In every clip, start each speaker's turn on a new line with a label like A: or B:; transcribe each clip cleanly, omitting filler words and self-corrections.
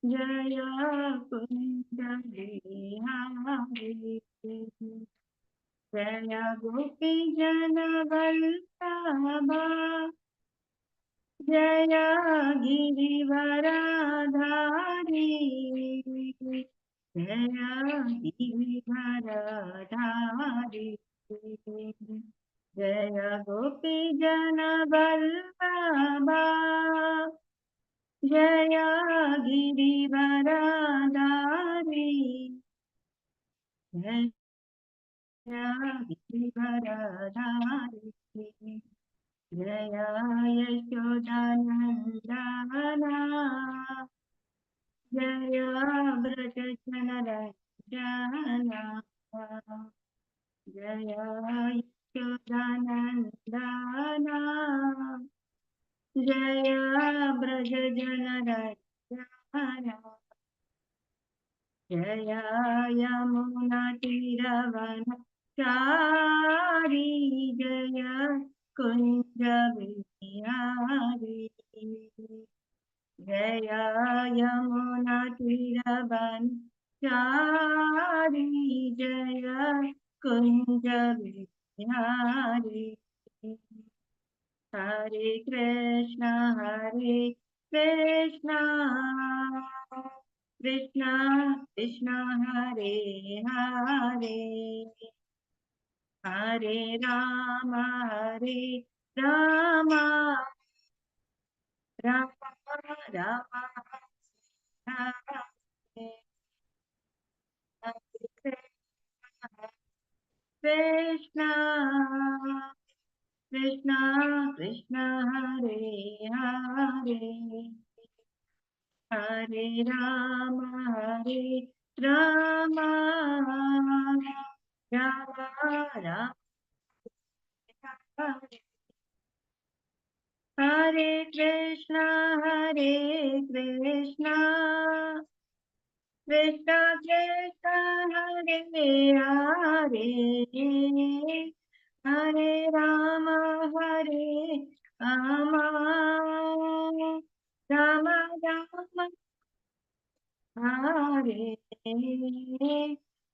A: जय कुंज बिहारी, जय गोपी जन वल्लभा, जय गिरिवरधारी, जय गिरिवरधारी, जय गोपी जन वल्लभा, जय गिरिवरधारी, जय गिरिवरधारी, जय यशोदानन्दना, जय व्रजजनरञ्जना, जय यशोदानन्दना, जय व्रजजनरञ्जना, जय यमुनातीरवनचारी, जय कुंज बिहारी, जय यमुनातीरवनचारी, जय कुंज बिहारी। हरे कृष्णा कृष्णा कृष्णा हरे हरे, हरे राम राम राम, हरे कृष्णा कृष्णा कृष्णा हरे हरे, हरे राम राम राम, हरे कृष्णा कृष्णा कृष्णा हरे हरे, हरे राम राम राम राम हरे,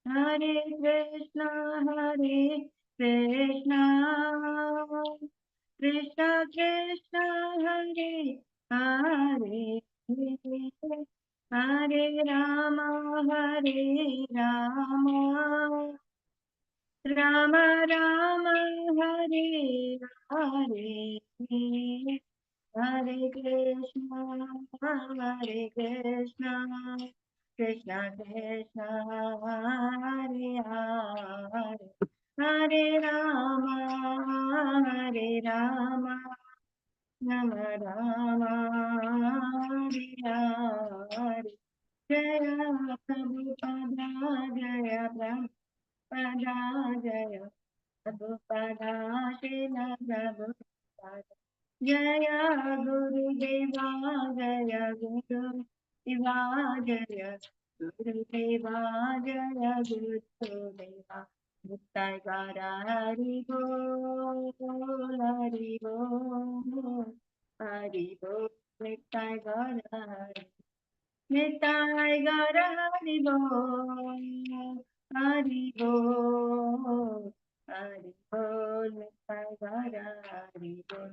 A: हरे कृष्णा कृष्णा कृष्णा कृष्णा हरे हरे, हरे राम राम राम हरे हरे, हरे कृष्णा कृष्णा कृष्णा हरे हरे, हरे राम राम राम हरे हरे, जय प्रभुपदा, जय प्रभुपदा, जय प्रभुपदा, श्रील प्रभुपदा, जय गुरुदेवा, जय गुरुदेवा, जय गुरुदेवा, जय गुरुदेवा, नित्य गौर हरि बोल, हरि बोल, हरि बोल, नित्य गौर हरि, नित्य गौर हरि बोल, हरि बोल, हरि बोल, नित्य गौर हरि बोल,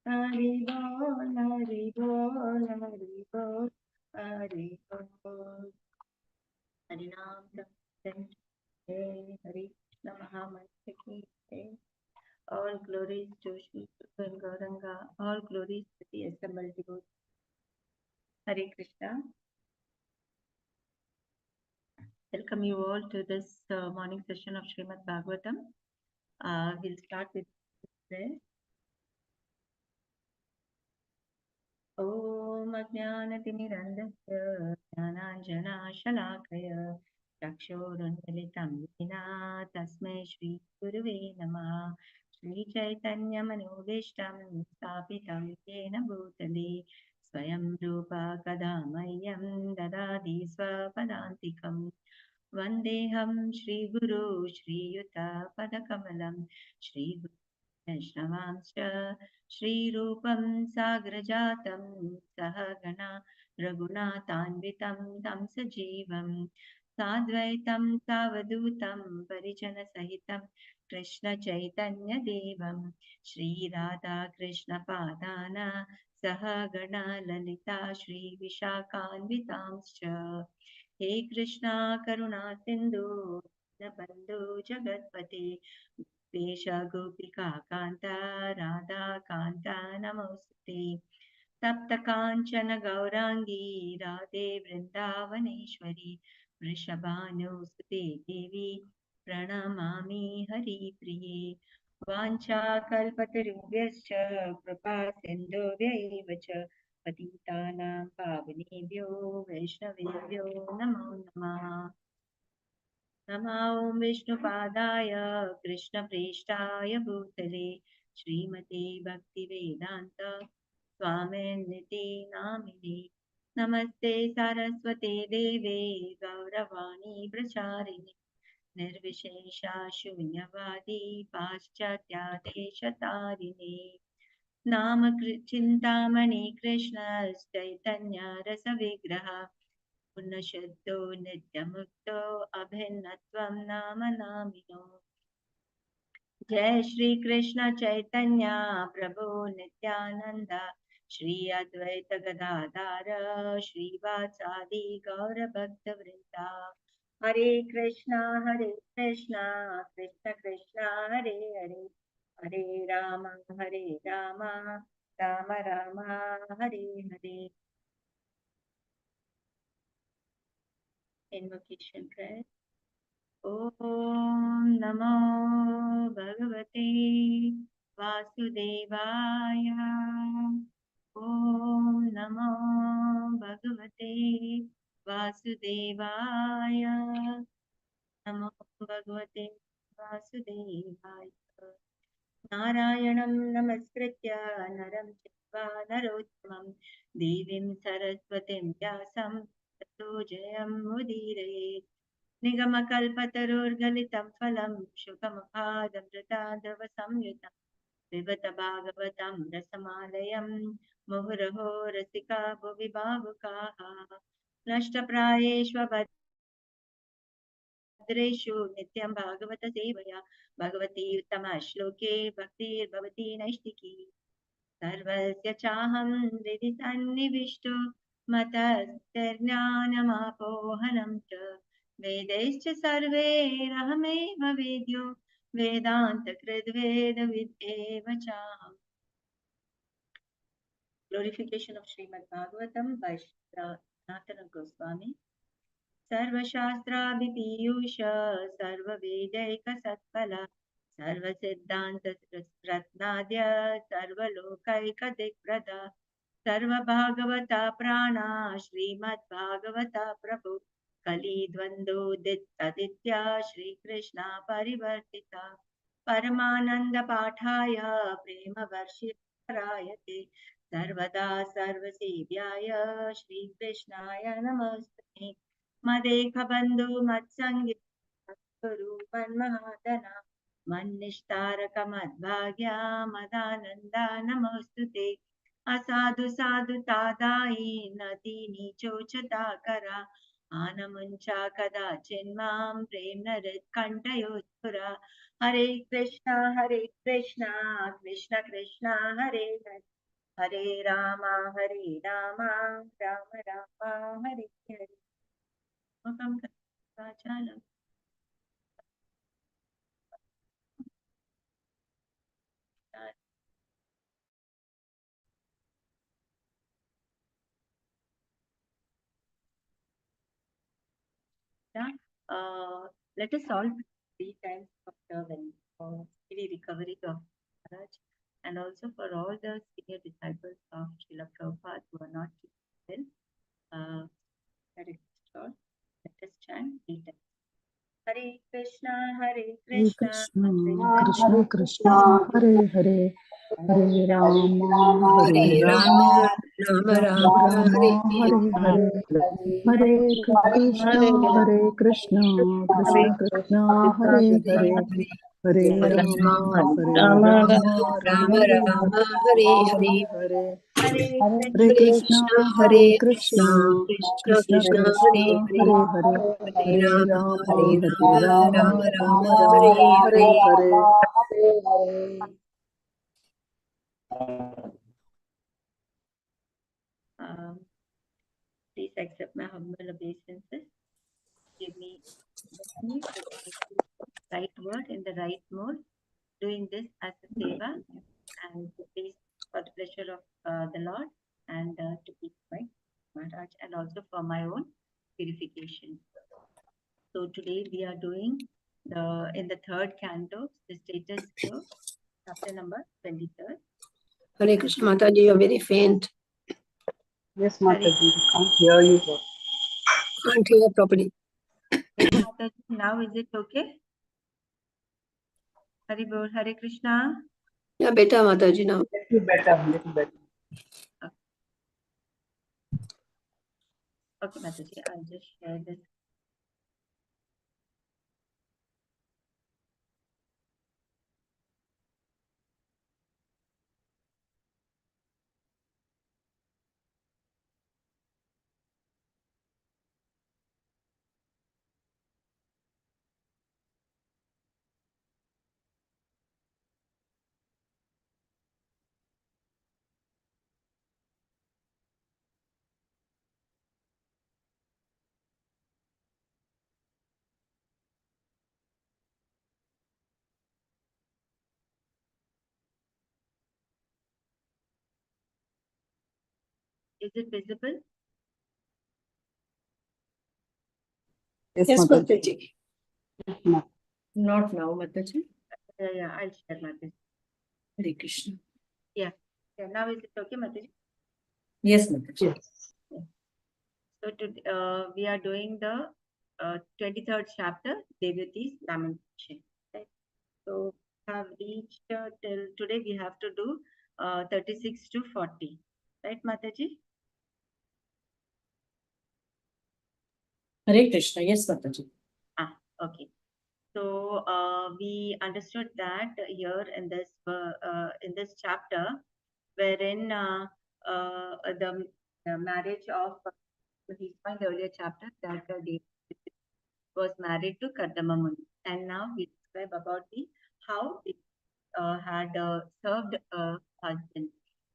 A: हरि बोल, हरि बोल, हरि बोल, हरि बोल। हरिनाम हरे हरे कृष्ण महामंत्र की जय। All glories to Shri Gauranga, all glories to the assembled devotees. Hare Krishna. Welcome you all to this morning session of Shrimad Bhagavatam. We'll start with prayer. Om Ajnanatimirandasya Jnananjanashalakaya Chakshurunmilitam Yena Tasmai Shri Guruve Namah. Shri Chaitanya Manobishtam Stapitam Yena Bhutale Swayam Rupa Kadamayyam Dadadi Swapadantikam Vandeham Shri Guru Shri Yuta Padakamalam Shri वैष्णवांश्च श्रीरूपं साग्रजातं सहगणा रघुनाथान्वितं तं सजीवं साद्वैतं सावधूतं परिजनसहितं कृष्णचैतन्यदेवं श्रीराधाकृष्णपादान सहगणा ललिता श्रीविशाखान्वितांश्च हे कृष्णा करुणा सिन्धु दीनबन्धो जगत्पते गोपेश गोपिका कान्ता राधा कान्ता नमोऽस्तुते तप्त काञ्चन गौराङ्गी राधे वृन्दावनेश्वरी वृषभानुसुते देवी प्रणमामि हरिप्रिये वाञ्छाकल्पतरुभ्यश्च कृपा सिन्धुभ्यैव च पतितानां पावनेभ्यो वैष्णवेभ्यो नमो नमः नमो विष्णुपादाय कृष्णप्रेष्ठाय भूतले श्रीमते भक्तिवेदान्त स्वामिनिति नामिने नमस्ते सरस्वते देवे गौरवाणी प्रचारिणे निर्विशेषा शून्यवादी पाश्चात्यादेशतारिणे नाम चिन्तामणि कृष्ण चैतन्य रसविग्रह पुण्यशुद्धो नित्यमुक्तो अभिन्नत्वं नाम नामिनो जय श्री कृष्ण चैतन्य प्रभु नित्यानंद श्री अद्वैत गदाधर श्रीवासादि गौर भक्त वृंदा हरे कृष्णा कृष्ण कृष्ण हरे हरे हरे राम राम राम हरे हरे invocation prayer. ॐ नमो भगवते वासुदेवाय ॐ नमो भगवते वासुदेवाय नमो भगवते वासुदेवाय नारायणं नमस्कृत्य नरं चैव नरोत्तमं देवीं सरस्वतीं व्यासं ततो जयमुदीरयेत् निगमकल्पतरोर्गलितं फलं शुकमुखादमृताद्रवसंयुतं पिबत भागवतं रसमालयं मुहुरहो रसिका भुवि भावुकाः नष्टप्रायेष्वभद्रेषु नित्यं भागवत सेवया भगवती उत्तमश्लोके भक्तिर्भवती नैष्टिकी सर्वस्य चाहं हृदि सन्निविष्टो मतस्तेर्ज्ञानमापोहनं च वेदैश्च सर्वैरहमेव वेद्यो वेदान्तकृद्वेदविदेव चाहम् Glorification of Shrimad Bhagavatam by Sanatana Goswami. सर्वशास्त्राभिपीयूष सर्ववेदैकसत्फल सर्वसिद्धान्तरत्नाद्य सर्वलोकैकदिक्प्रद सर्वभागवता प्राणा श्रीमद्भागवता प्रभु कलिद्वन्द्वोदित्या श्रीकृष्णा परिवर्तिता परमानन्दपाठाय प्रेमवर्षितरायते सर्वदा सर्वसेव्याय श्रीकृष्णाय नमस्ते मदेकबन्धु मत्सङ्गी मन्महादना मन्निष्ठारकमद्भाग्या मदानन्दा नमोऽस्तुते असाधु साधु तादायि नदी नीचोचताकरा आनमुञ्चा कदाचिन्मां प्रेम्ण हृत्कण्ठयोत्पुरा हरे कृष्णा कृष्ण कृष्ण हरे हरे हरे राम राम हरे हरे मुखं कथाचालं let us all 3 times after when for speedy recovery of Maharaj and also for all the senior disciples of Srila Prabhupada who are not well. Let us chant 3 times. Hare Krishna
B: Krishna Krishna Hare Hare Hare Rama Hare Rama Rama Hare Hare Hare Krishna Krishna Krishna Hare Hare Hare Rama, Hare Rama, Rama Rama, Hare Hare. Hare Krishna, Hare Krishna, Krishna Krishna, Hare Hare. Hare Rama, Hare Rama, Rama Rama, Hare Hare.
A: Please accept my humble obeisances. Give me the right word in the right mode. Doing this as a seva and please for the pleasure of the Lord and to keep my Maharaj and also for my own purification. So today we are doing in the third canto, the status quo, chapter number 23rd.
C: Hare Krishna, Mataji, you're very faint.
B: Yes, Mataji, we can't hear you.
C: Can't hear properly.
A: Yes, Mataji, now is it okay? Hare Bol, Hare Krishna.
C: Yeah, better, Mataji, now.
B: Little better, little better.
A: Okay, Mataji, I'll just share this. Is it visible?
B: Yes,
C: Yes,
B: Mataji.
C: Mataji. Not now, Mataji.
A: Yeah, I'll share Mataji.
C: Hare Krishna.
A: Yeah. Now is it okay, Mataji?
C: Yes, Mataji.
A: Yes. So we are doing the 23rd chapter, Devati's Lamentation. Right? So have reached till today we have to do 36 to 40. Right, Mataji?
C: Hare Krishna. Yes, Mataji.
A: Okay. So we understood that here in this chapter, wherein the marriage of we saw in the earlier chapter that David was married to Kardama Muni, and now we describe about how it had served a husband.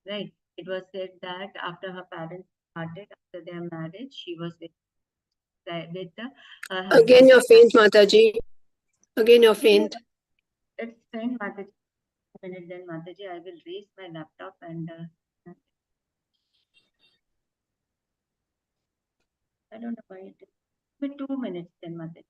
A: Right? It was said that after her parents parted after their marriage, she was with her husband.
C: Again, you're faint, Mataji. Again, you're faint.
A: It's faint, Mataji. A minute then, Mataji. I will raise my laptop and I don't know why it is. Give me 2 minutes then, Mataji.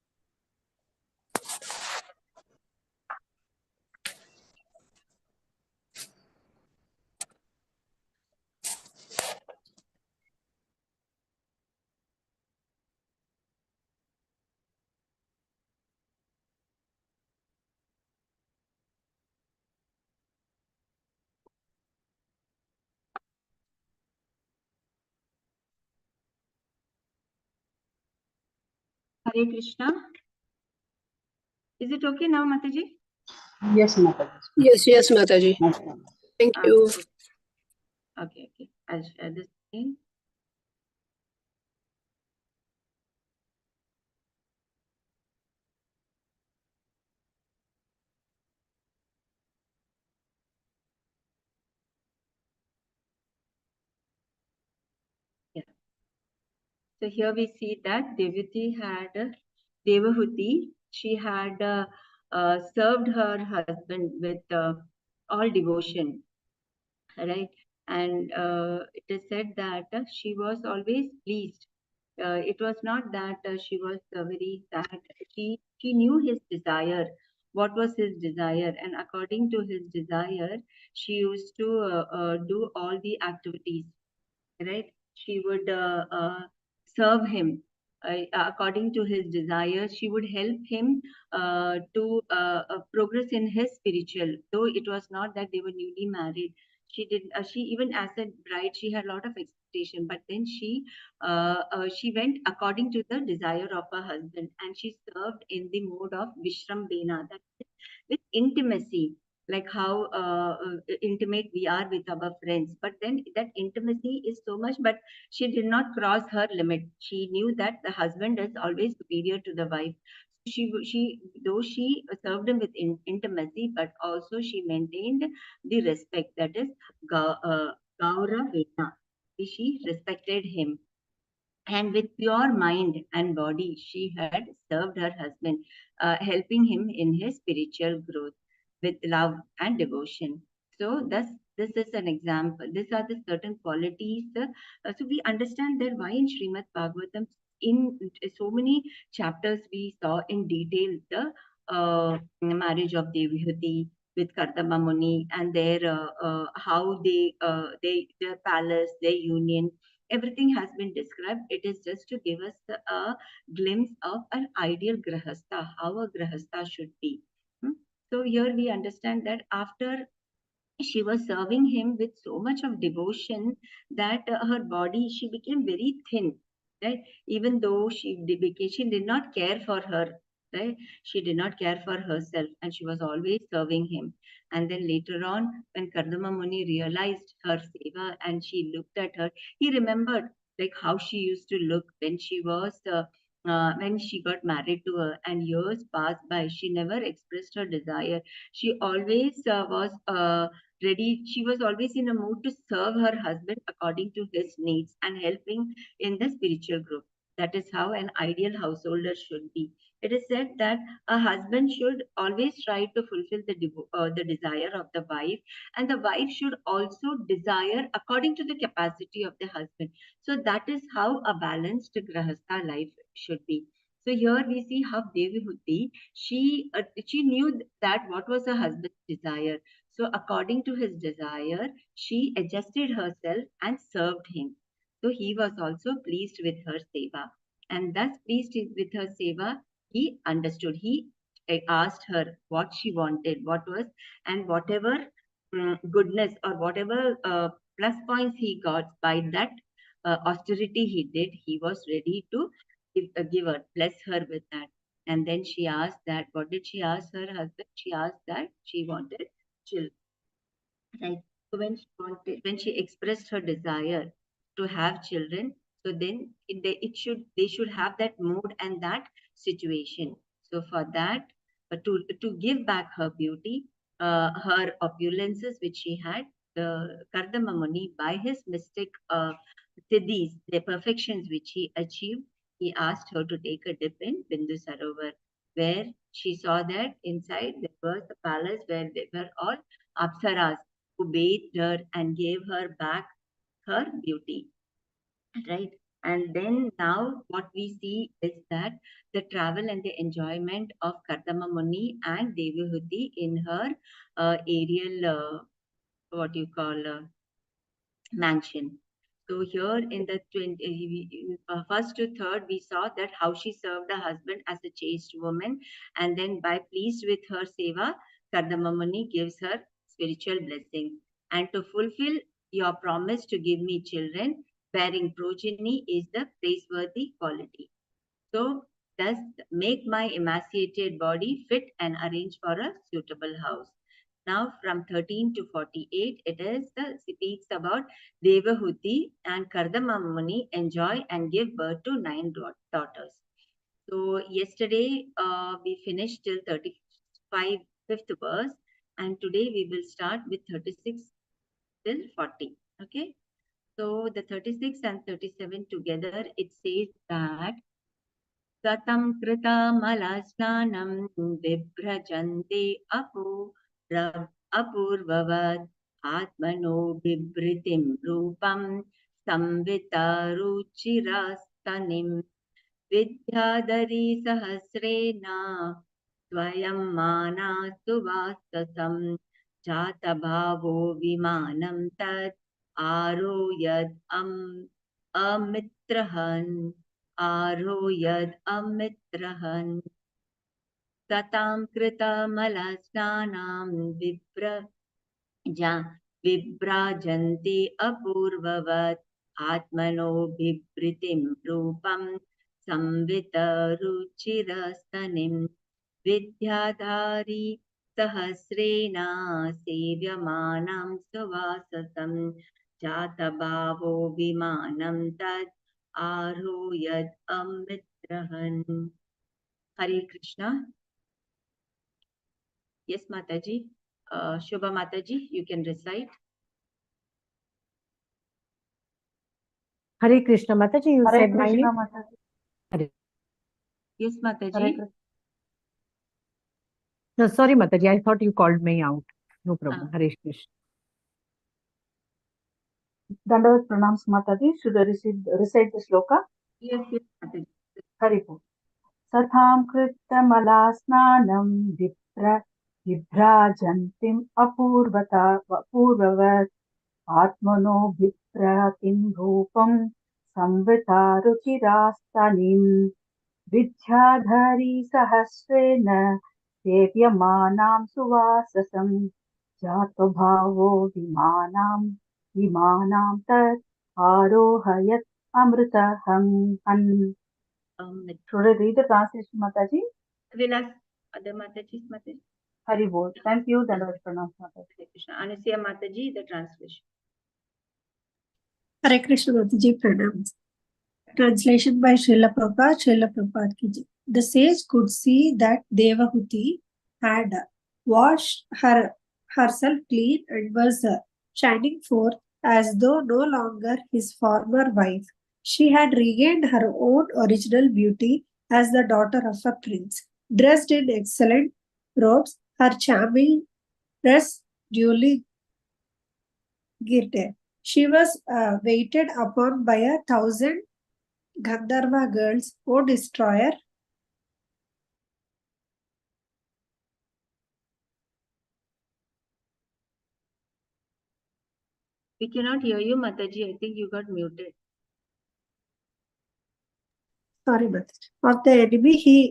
A: Hare Krishna. Is it okay now, Mataji?
B: Yes, Mataji.
C: Yes, Mataji. Thank you.
A: Okay. I'll share this thing. Yeah. So here we see that Devahuti, she had served her husband with all devotion, right? And it is said that she was always pleased. It was not that she was very sad. She knew his desire. What was his desire? And according to his desire, she used to do all the activities. Right? She would serve him according to his desire. She would help him to progress in his spiritual. Though it was not that they were newly married, she did. She even as a bride, she had a lot of expectation. But then she went according to the desire of her husband, and she served in the mode of Vishram Bena. That with intimacy, like how intimate we are with our friends. But then that intimacy is so much, but she did not cross her limit. She knew that the husband is always superior to the wife. She though she served him with intimacy, but also she maintained the respect, that is Gaura Vena. She respected him, and with pure mind and body, she had served her husband, helping him in his spiritual growth with love and devotion. So, thus, this is an example. These are the certain qualities. So, we understand that why in Srimad Bhagavatam, in so many chapters, we saw in detail the marriage of Devahuti with Kardama Muni, and their how their palace, their union, everything has been described. It is just to give us a glimpse of an ideal grahastha, how a grahastha should be. Hmm? So here we understand that after she was serving him with so much of devotion that her body, she became very thin, right? Even though she did not care for her, right? She did not care for herself, and she was always serving him. And then later on, when Kardama Muni realized her seva and she looked at her, he remembered like how she used to look when she was when she got married to her, and years passed by, she never expressed her desire. She always was ready. She was always in a mood to serve her husband according to his needs and helping in the spiritual growth. That is how an ideal householder should be. It is said that a husband should always try to fulfill the desire of the wife, and the wife should also desire according to the capacity of the husband. So that is how a balanced grahastha life should be. So here we see how Devi she knew that what was her husband's desire. So according to his desire, she adjusted herself and served him. So he was also pleased with her seva. And thus pleased with her seva, he understood. He asked her what she wanted, what was, and whatever goodness or whatever plus points he got by that austerity he did, he was ready to give her, bless her with that. And then she asked that, what did she ask her husband? She asked that she wanted children. Right. So when she expressed her desire to have children, so then they should have that mood and that situation. So for that, to give back her beauty, her opulences which she had, Kardama Muni, by his mystic siddhis, the perfections which he achieved, he asked her to take a dip in Bindu Sarovar, where she saw that inside there was a palace where they were all apsaras who bathed her and gave her back her beauty, right? And then now what we see is that the travel and the enjoyment of Kardama Muni and Devahuti in her aerial, what you call, mansion. So here in the first to third, we saw that how she served her husband as a chaste woman, and then by pleased with her seva, Kardamamuni gives her spiritual blessing. And to fulfill your promise to give me children, bearing progeny is the praiseworthy quality. So thus make my emaciated body fit and arrange for a suitable house. Now from 13 to 48, it is the speaks about Devahuti and Kardama Muni enjoy and give birth to 9 daughters. So yesterday we finished till 35 fifth verse, and today we will start with 36 till 40. Okay. So the 36 and 37 together, it says that Satam कृतमलस्नानं बिभ्रजन्ते अपूर्ववत् आत्मनो बिभृतिं रूपं संवितरुचिरस्तनिं विद्याधरी सहस्रेण स्वयं मानास्तु वास्तसं जातभावो विमानं तत् आरोयद् अमित्रहन् आरोयद् अमित्रहन् ततां कृतमलस्नानां विभ्राजन्ति अपूर्ववत् आत्मनो बिभृतिं रूपं संवितरुचिरस्तनिं विद्याधारी सहस्रेण सेव्यमानं सुवाससं जातभावो विमानं तत् आरोहयत् अमृतहन्. Hare Krishna. Yes, Mataji. Shubha Mataji, you can recite.
D: Hare Krishna. Mataji, you
B: Hare
D: said my
B: Krishna,
D: name?
B: Mataji.
D: Hare.
A: Yes, Mataji.
B: Hare Krishna.
D: No, sorry, Mataji. I thought you called me out. No problem. Hare Krishna.
B: Dandavat pranams, Mataji. Should I recite the shloka?
A: Yes, yes, Mataji.
B: Haripo. Satham kritamala snanam vibhrajantim apurvavat atmano vipratim rupam samvitaruchirastanim vidyadhari sahasrena sevyamanam suvasasam jatvabhavo vimanam tat arohayat amritaham. Should I read the translation, Mataji?
A: Vilas, other Mataji, Mataji.
B: Hari Bol. Thank you. Dandavat pranams, Mataji.
A: Hare Krishna. Anusya Mataji, the translation.
C: Hare Krishna Mataji pranams. Translation by Srila Prabhupada ki jai. The sage could see that Devahuti had washed herself clean and was shining forth as though no longer his former wife. She had regained her own original beauty as the daughter of a prince. Dressed in excellent robes, her charming dress duly gilded. She was waited upon by 1,000 Gandharva girls, O destroyer.
A: We cannot hear you, Mataji. I think you got muted.
C: Sorry, Mataji. Of the enemy,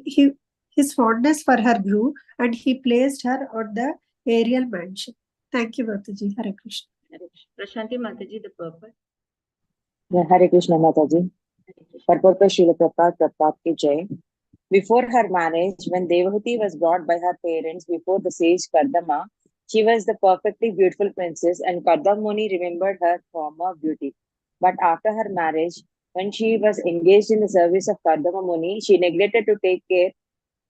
C: his fondness for her grew, and he placed her on the aerial mansion. Thank you, Mataji. Hare Krishna.
A: Hare Krishna. Prashanti Mataji, the purpose.
E: Yeah, Hare Krishna Mataji. Purport by Srila Prabhupada ki jai. Before her marriage, when Devahuti was brought by her parents before the sage Kardama, she was the perfectly beautiful princess, and Kardama Muni remembered her former beauty. But after her marriage, when she was engaged in the service of Kardama Muni, she neglected to take care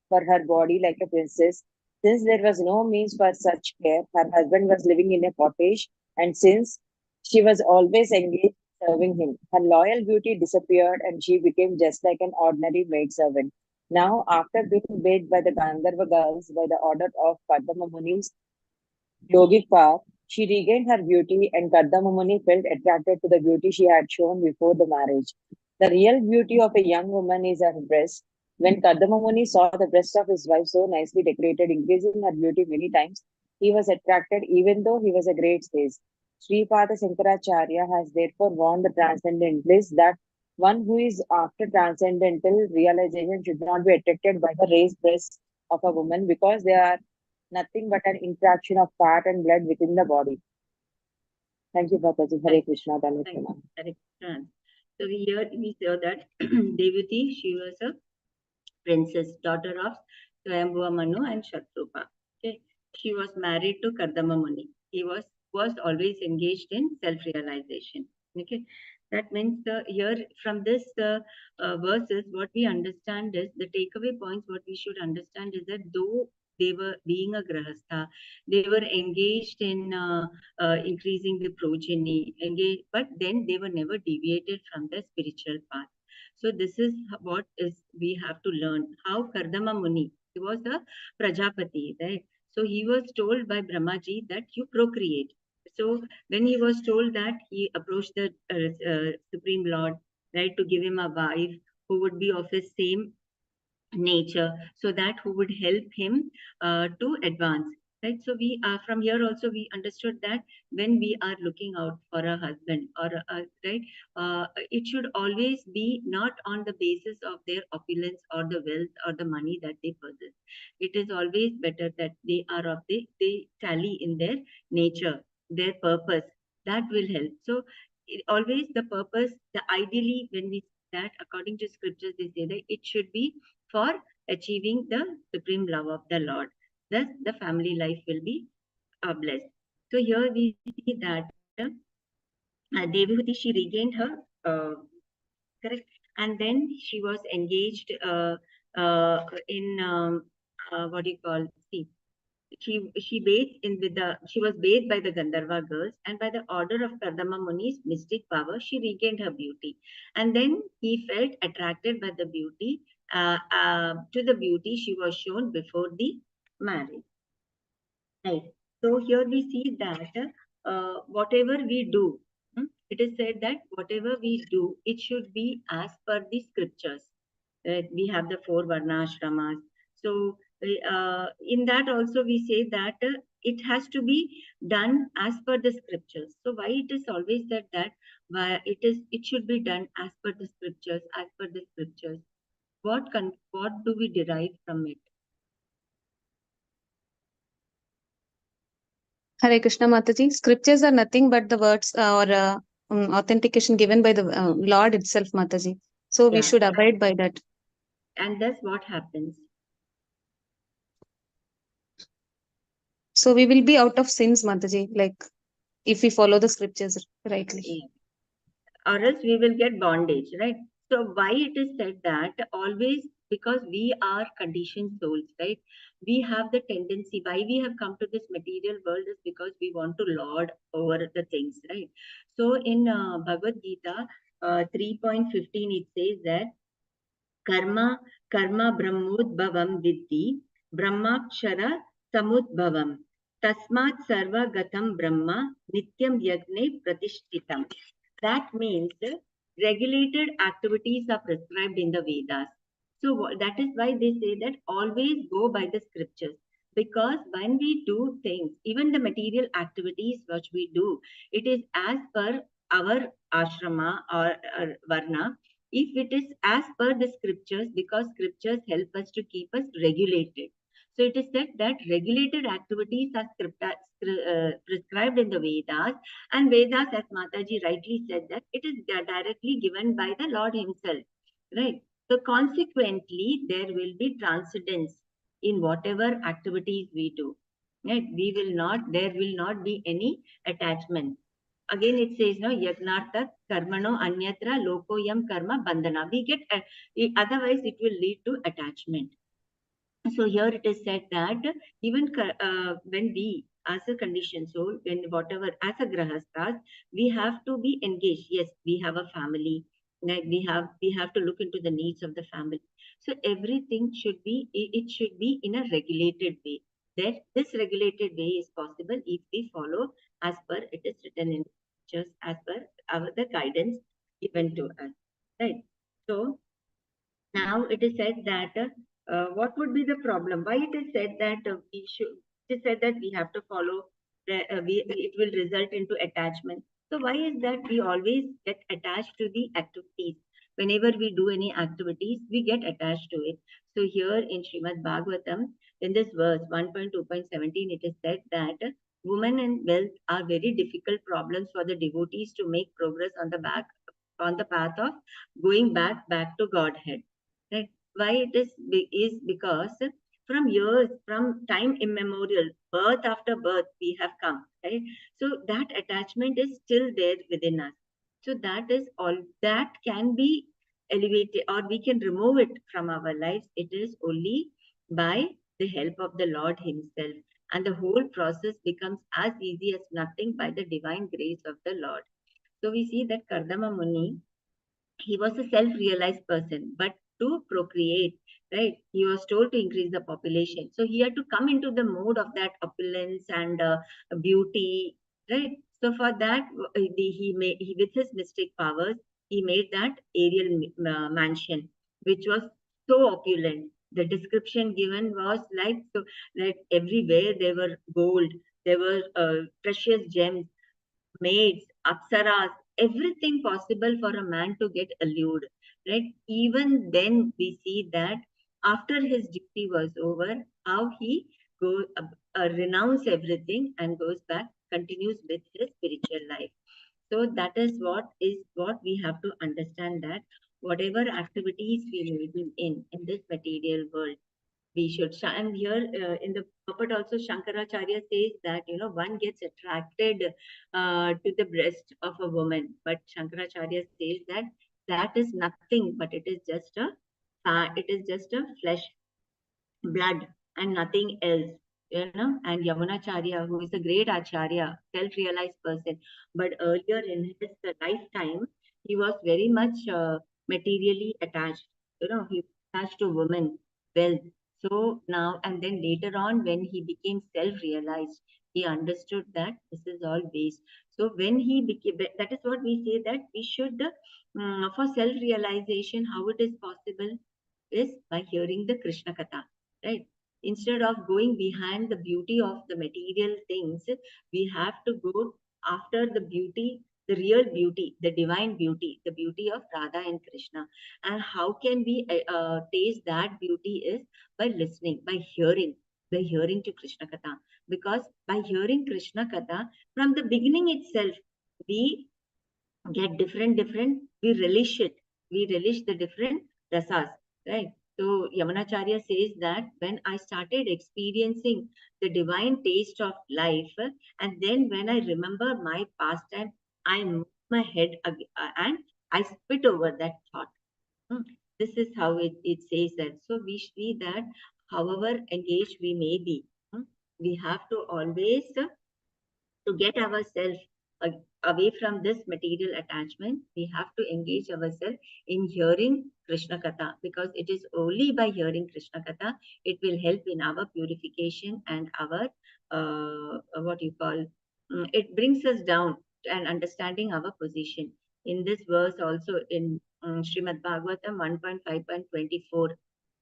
E: for her body like a princess. Since there was no means for such care, her husband was living in a cottage, and since she was always engaged serving him, her loyal beauty disappeared and she became just like an ordinary maidservant. Now, after being begged by the Gandharva girls by the order of Kardama Muni's yogic power, she regained her beauty, and Kardama Muni felt attracted to the beauty she had shown before the marriage. The real beauty of a young woman is her breast. When Kardama Muni saw the breast of his wife so nicely decorated, increasing her beauty many times, he was attracted even though he was a great sage. Sripada Shankaracharya has therefore warned the transcendentalists that one who is after transcendental realization should not be attracted by the raised breasts of a woman because they are nothing but an interaction of fat and blood within the body. Thank you, Bhataji. Hare Krishna.
A: Thank you. Hare Krishna. So here we saw that Devati, she was a princess, daughter of Swayambhuva Manu and Shatrupa. Okay. She was married to Kardama Muni. He was always engaged in self-realization. Okay. That means here from this verses, what we understand is the takeaway points. What we should understand is that though they were being a grahastha, they were engaged in increasing the progeny, but then they were never deviated from the spiritual path. So this is what is we have to learn. How Kardama Muni, he was a Prajapati, right? So he was told by Brahmaji that you procreate. So when he was told that, he approached the Supreme Lord, right, to give him a wife who would be of his same nature, so that who would help him to advance. Right. So we are from here also we understood that when we are looking out for a husband or right, it should always be not on the basis of their opulence or the wealth or the money that they possess. It is always better that they are of they tally in their nature, their purpose. That will help. So always the purpose, the ideally when we that according to scriptures they say that it should be for achieving the supreme love of the Lord. thus the family life will be blessed. So here we see that Devahuti, she regained her correct, and then she was engaged in what do you call? See, she bathed in with the she was bathed by the Gandharva girls, and by the order of Kardama Muni's mystic power, she regained her beauty. And then he felt attracted by the beauty to the beauty she was shown before the marriage. Right. So here we see that whatever we do, it is said that whatever we do, it should be as per the scriptures. We have the 4 varnashramas. So in that also we say that it has to be done as per the scriptures. So why it is always said that it should be done as per the scriptures, as per the scriptures. What do we derive from it?
F: Hare Krishna Mataji. Scriptures are nothing but the words or authentication given by the Lord itself, Mataji. So we
A: Yeah.
F: should abide by that.
A: And thus what happens?
F: So we will be out of sins, Mataji, like if we follow the scriptures rightly.
A: Or else we will get bondage, right? So why it is said that always, because we are conditioned souls, right? We have the tendency, why we have come to this material world is because we want to lord over the things, right? So in Bhagavad Gita 3.15, it says that कर्म ब्रह्मोद्भवं विद्धि ब्रह्माक्षर समुद्भवं तस्मात् सर्वगतं ब्रह्म नित्यं यज्ञे प्रतिष्ठितम्. That means regulated activities are prescribed in the Vedas. So that is why they say that always go by the scriptures. Because when we do things, even the material activities which we do, it is as per our ashrama or varna. If it is as per the scriptures, because scriptures help us to keep us regulated. So it is said that regulated activities are prescribed in the Vedas, and Vedas, as Mataji rightly said, that it is directly given by the Lord himself, right? So consequently, there will be transcendence in whatever activities we do, right? There will not be any attachment. Again it says, no, yagnartha karmano anyatra lokoyam karma bandhana. We get otherwise it will lead to attachment. So here it is said that even when we as a conditioned soul, when whatever as a grahasthas, we have to be engaged. Yes, we have a family, like we have to look into the needs of the family. So everything should be, it should be in a regulated way. That this regulated way is possible if we follow as per it is written in just as per the guidance given to us, right? So now it is said that what would be the problem? Why it is said that we should? It is said that we have to follow. It will result into attachment. So why is that we always get attached to the activities? Whenever we do any activities, we get attached to it. So here in Shrimad Bhagavatam, in this verse 1.2.17, it is said that women and wealth are very difficult problems for the devotees to make progress on the path of going back to Godhead. Right? Why it is because from years, from time immemorial, birth after birth, we have come, right? So that attachment is still there within us. So that is all that can be elevated, or we can remove it from our lives. It is only by the help of the Lord himself. And the whole process becomes as easy as nothing by the divine grace of the Lord. So we see that Kardama Muni, he was a self-realized person, but to procreate, right, he was told to increase the population. So he had to come into the mode of that opulence and beauty, right? So for that, he with his mystic powers, he made that aerial mansion, which was so opulent. The description given was like, so like everywhere there were gold, there were precious gems, maids, apsaras, everything possible for a man to get allured, right? Even then, we see that after his duty was over, how he renounce everything and goes back, continues with his spiritual life. So that is what we have to understand, that whatever activities we may be in this material world, we should. And here in the purport also, Shankaracharya says that, one gets attracted to the breast of a woman, but Shankaracharya says that that is nothing, but it is just a flesh, blood, and nothing else. And Yamunacharya, who is a great acharya, self-realized person, but earlier in his lifetime, he was very much materially attached. He was attached to women, wealth. So now, and then later on, when he became self-realized, he understood that this is all waste. So when he became, that is what we say, that we should, for self-realization, how it is possible is by hearing the Krishna Katha, right? Instead of going behind the beauty of the material things, we have to go after the beauty, the real beauty, the divine beauty, the beauty of Radha and Krishna. And how can we taste that beauty is by listening, by hearing to Krishna Katha. Because by hearing Krishna Katha, from the beginning itself, we get different, we relish it. We relish the different rasas, right? So Yamunacharya says that when I started experiencing the divine taste of life, and then when I remember my pastime, I move my head and I spit over that thought. This is how it says that. So we see that however engaged we may be, we have to always to get ourselves away from this material attachment, we have to engage ourselves in hearing Krishna Katha, because it is only by hearing Krishna Katha, it will help in our purification and our, what you call, it brings us down and understanding our position. In this verse also in Shrimad Bhagavatam 1.5.24,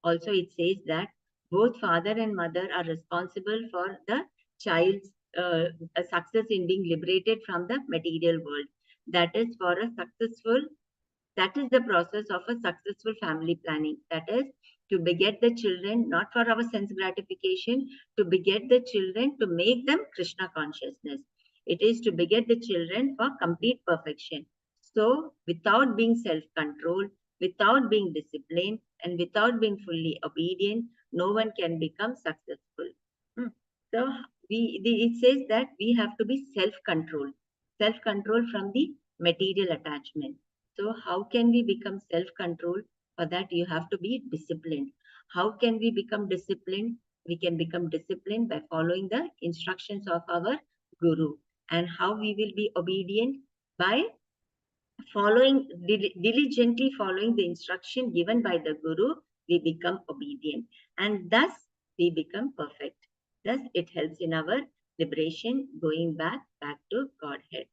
A: also it says that both father and mother are responsible for the child's a success in being liberated from the material world. That is for a successful, that is the process of a successful family planning. That is to beget the children, not for our sense gratification, to beget the children to make them Krishna consciousness. It is to beget the children for complete perfection. So without being self-controlled, without being disciplined, and without being fully obedient, no one can become successful. So it says that we have to be self-controlled from the material attachment. So how can we become self-controlled? For that, you have to be disciplined. How can we become disciplined? We can become disciplined by following the instructions of our guru. And how we will be obedient? By diligently following the instruction given by the guru, we become obedient. And thus, we become perfect. Thus, it helps in our liberation, going back to Godhead.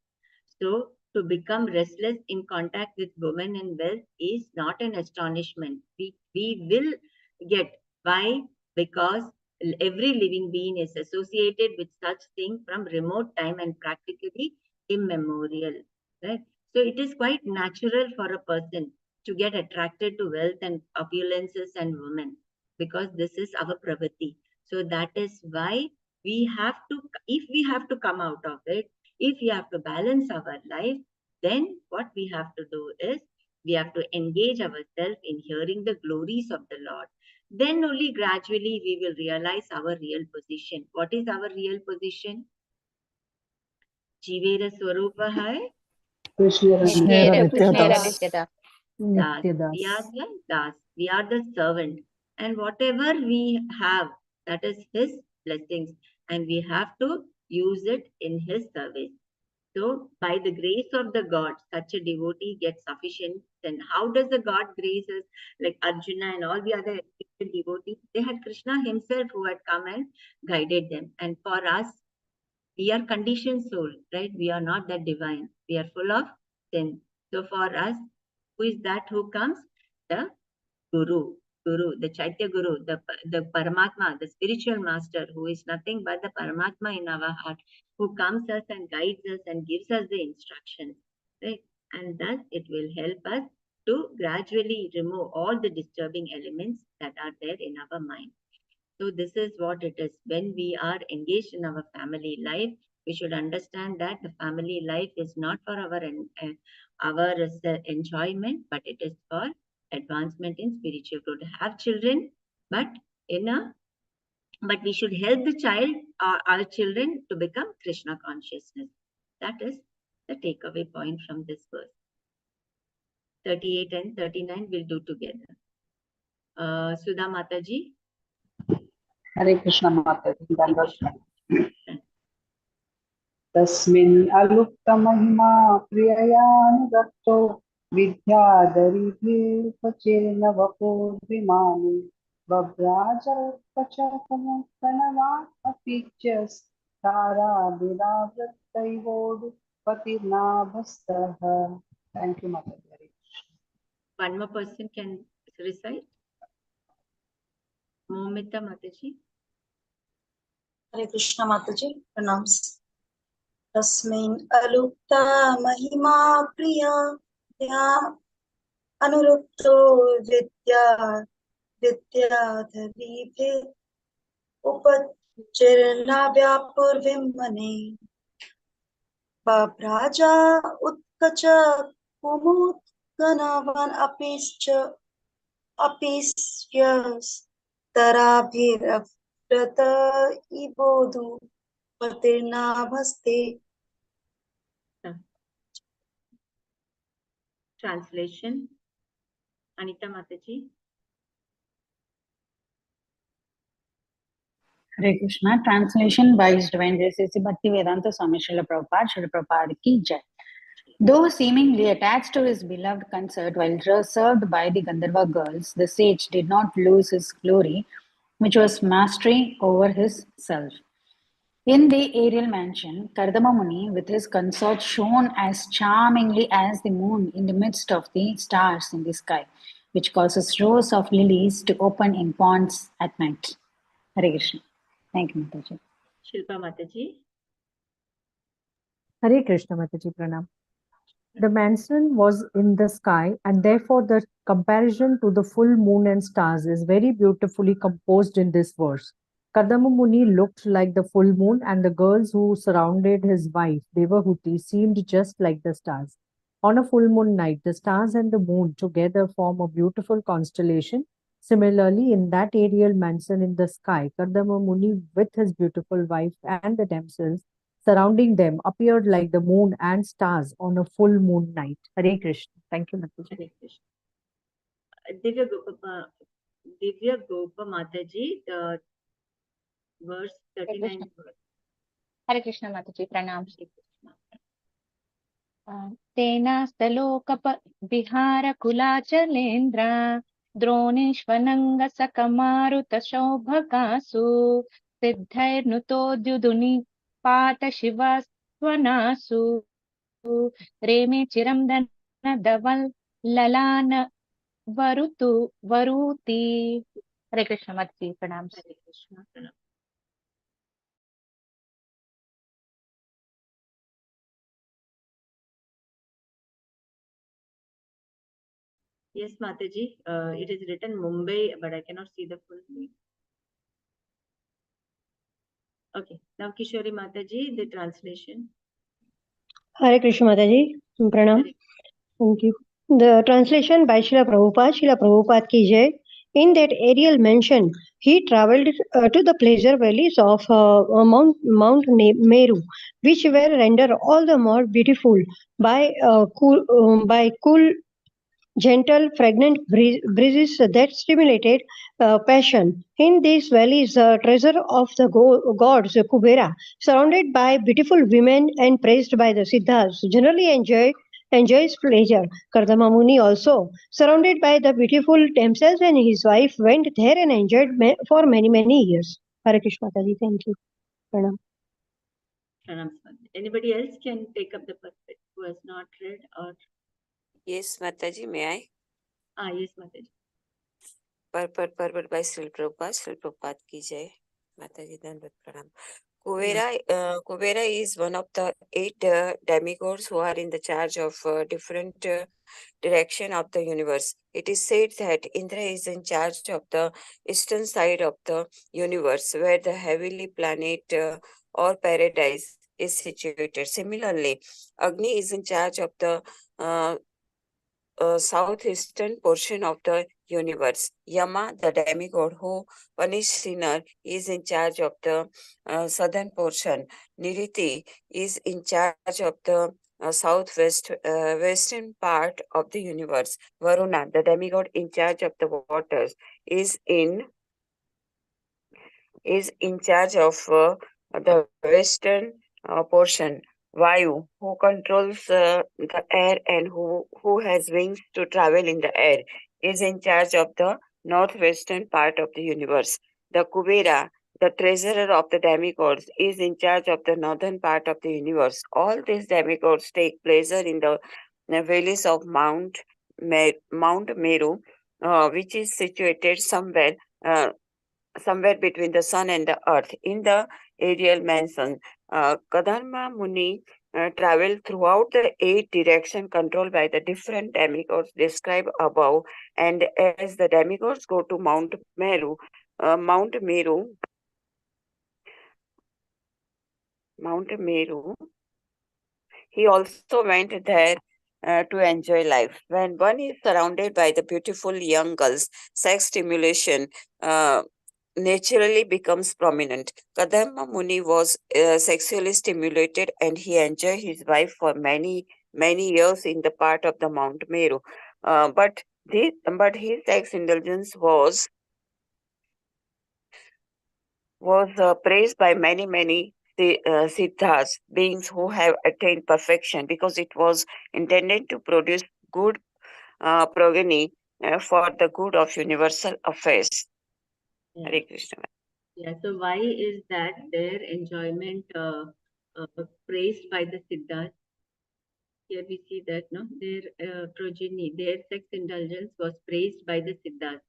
A: So, to become restless in contact with women and wealth is not an astonishment. We will get. Why? Because every living being is associated with such thing from remote time and practically immemorial. Right? So, it is quite natural for a person to get attracted to wealth and opulences and women, because this is our pravati. So, that is why we have to, if we have to come out of it, if we have to balance our life, then what we have to do is we have to engage ourselves in hearing the glories of the Lord. Then only gradually we will realize our real position. What is our real position? Jivera Swarupa hai?
B: Krishnera
F: Krishna
B: Das.
A: Das.
B: Nitya
A: We are
B: Das.
A: the Das. We are the servant. And whatever we have, that is His blessings. And we have to use it in His service. So, by the grace of the God, such a devotee gets sufficient. Then, how does the God grace us? Like Arjuna and all the other devotees, they had Krishna himself who had come and guided them. And for us, we are conditioned soul, right? We are not that divine. We are full of sin. So, for us, who is that who comes? The Guru, the Chaitya Guru, the Paramatma, the spiritual master, who is nothing but the Paramatma in our heart, who comes us and guides us and gives us the instructions, right? And thus it will help us to gradually remove all the disturbing elements that are there in our mind. So this is what it is. When we are engaged in our family life, we should understand that the family life is not for our enjoyment, but it is for advancement in spiritual growth. Have children, but in a but we should help the child, our children, to become Krishna consciousness. That is the takeaway point from this verse. 38 and 39 we'll do together. Sudha Mataji.
B: Hare Krishna Mataji. Tasmin alupta mahima priyayanugakto vidyadari pachena vapur vimani vabraja pachakamuttanava apichyas tara viravrattaivodu patirnabhastaha. Thank you, Mataji.
A: One more person can recite. Momita Mataji.
G: Hare Krishna Mataji, pranams. Tasmin alupta mahima priya ya anurupto vidya vidyadharibhe upachirna vyapurvimane babraja utkacha kumut ganavan apisyas tarabhiravrata ibodu patirnabhaste.
A: Translation. Anita Mataji.
B: Hare Krishna. Translation by His Divine Grace A.C. Bhaktivedanta Swami Srila Prabhupada, Srila Prabhupada ki Jai. Though seemingly attached to his beloved consort while served by the Gandharva girls, the sage did not lose his glory, which was mastery over his self. In the aerial mansion, Kardama Muni with his consort shone as charmingly as the moon in the midst of the stars in the sky, which causes rows of lilies to open in ponds at night. Hare Krishna. Thank you, Mataji.
A: Shilpa Mataji.
D: Hare Krishna Mataji Pranam. The mansion was in the sky, and therefore the comparison to the full moon and stars is very beautifully composed in this verse. Kardama Muni looked like the full moon, and the girls who surrounded his wife, Devahuti, seemed just like the stars. On a full moon night, the stars and the moon together form a beautiful constellation. Similarly, in that aerial mansion in the sky, Kardama Muni with his beautiful wife and the damsels surrounding them appeared like the moon and stars on a full moon night. Hare Krishna. Thank you, Mataji.
A: Hare Krishna. Divya Gopa Mataji, the verse 39.
F: Hare Krishna Mataji, pranams. तेनास्तलोकप विहार कुलाचलेन्द्र द्रोणीष्वनङ्ग सकमारुत शोभकासु सिद्धैर्नुतोद्युदुनि पात शिवस्वनासु रेमे चिरं धन दवल ललान वरुति. Hare Krishna Mataji, pranams.
A: Hare Krishna, pranam. Yes, Mataji. It is written Mumbai, but I cannot see the full name. Okay. Now Kishori Mataji, the translation.
H: Hare Krishna Mataji, pranam. Thank you. The translation by Srila Prabhupada ki Jai. In that aerial mansion, he travelled to the pleasure valleys of Mount Meru, which were rendered all the more beautiful by cool, gentle, fragrant breezes that stimulated passion. In these valleys, the treasure of the gods, Kubera, surrounded by beautiful women and praised by the Siddhas, generally enjoys pleasure. Kardama Muni also, surrounded by the beautiful damsels and his wife, went there and enjoyed for many years. Hare Krishna Mataji, thank you. Pranam.
A: Pranam. Anybody else can take up the pulpit who has not read or?
I: Yes, Mataji, may I?
A: Yes, Mataji.
I: Purport by Srila Prabhupada ki Jai. Mataji, Dandavat Pranam. Kubera is one of the 8 demigods who are in the charge of different direction of the universe. It is said that Indra is in charge of the eastern side of the universe, where the heavenly planet or paradise is situated. Similarly, Agni is in charge of the southeastern portion of the universe. Yama, the demigod who punishes sinner, is in charge of the southern portion. Niriti is in charge of the western part of the universe. Varuna, the demigod in charge of the waters, is in charge of the western portion. Vayu, who controls the air and who has wings to travel in the air, is in charge of the northwestern part of the universe. The Kubera, the treasurer of the demigods, is in charge of the northern part of the universe. All these demigods take pleasure in the valleys of Mount Meru, which is situated somewhere between the sun and the earth. In the aerial mansion, Kadharma Muni traveled throughout the 8 directions controlled by the different demigods described above. And as the demigods go to Mount Meru, he also went there to enjoy life. When one is surrounded by the beautiful young girls, sex stimulation naturally becomes prominent. Kadamba Muni was sexually stimulated and he enjoyed his wife for many years in the part of the Mount Meru. But his sex indulgence was praised by many siddhas, beings who have attained perfection, because it was intended to produce good progeny for the good of universal affairs.
A: Yeah.
I: Hare Krishna.
A: Yeah, so why is that their enjoyment praised by the Siddhas? Here we see that no, their progeny, their sex indulgence was praised by the Siddhas.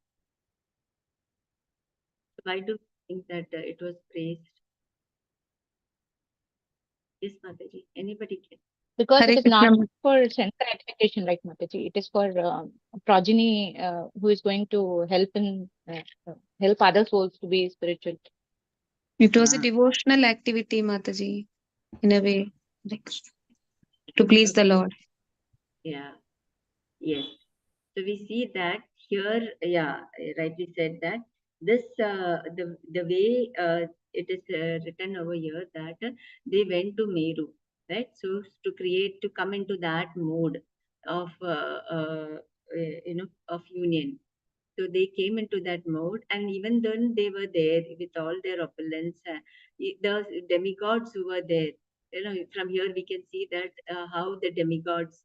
A: Why do you think that it was praised? Yes, Mataji, anybody can.
J: Because
F: Hare
J: it is not
F: Krishna.
J: for sense gratification, right, Mataji? It is for progeny who is going to help other souls to be spiritual.
F: It was a devotional activity, Mataji, in a way, like to please the Lord.
A: Yeah, yes. So we see that here, yeah, rightly said that this the way it is written over here that they went to Meru, right? So to come into that mode of of union. So they came into that mode, and even then they were there with all their opulence. The demigods who were there, from here we can see that how the demigods,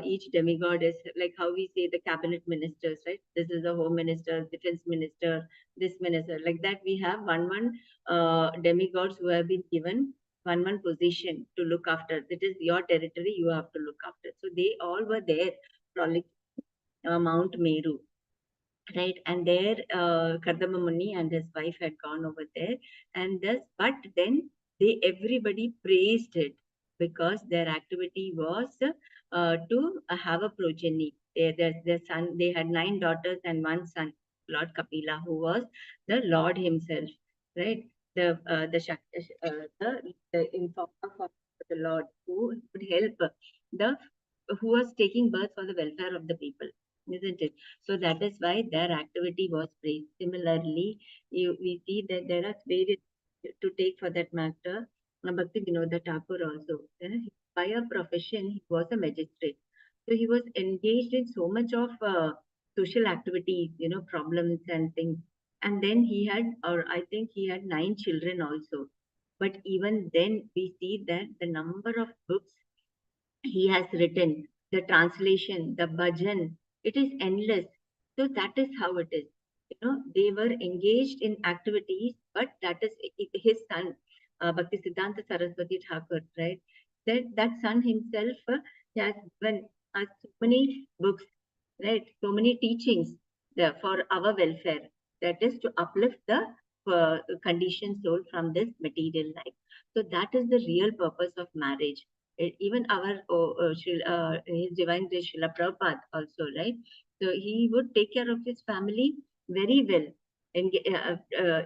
A: each demigod is like how we say the cabinet ministers, right? This is the home minister, defense minister, this minister. Like that, we have one demigods who have been given one position to look after. That is your territory, you have to look after. So they all were there, like Mount Meru. Right, and there Kardama Muni and his wife had gone over there, and but then everybody praised it because their activity was to have a progeny. Their son, they had 9 daughters and 1 son, Lord Kapila, who was the Lord himself, right? The informer of the Lord who would help who was taking birth for the welfare of the people, isn't it? So that is why their activity was praised. Similarly, we see that there are various to take for that matter. Bhakti Vinodha Thakur also, by a profession, he was a magistrate. So he was engaged in so much of social activities, problems and things. And then he had, or I think he had 9 children also. But even then, we see that the number of books he has written, the translation, the bhajan, it is endless. So that is how it is. They were engaged in activities, but that is his son, Bhakti Siddhanta Saraswati Thakur, right? That son himself has given us so many books, right? So many teachings for our welfare. That is to uplift the conditioned soul from this material life. So that is the real purpose of marriage. Even our His Divine Grace Srila Prabhupada also, right? So he would take care of his family very well. And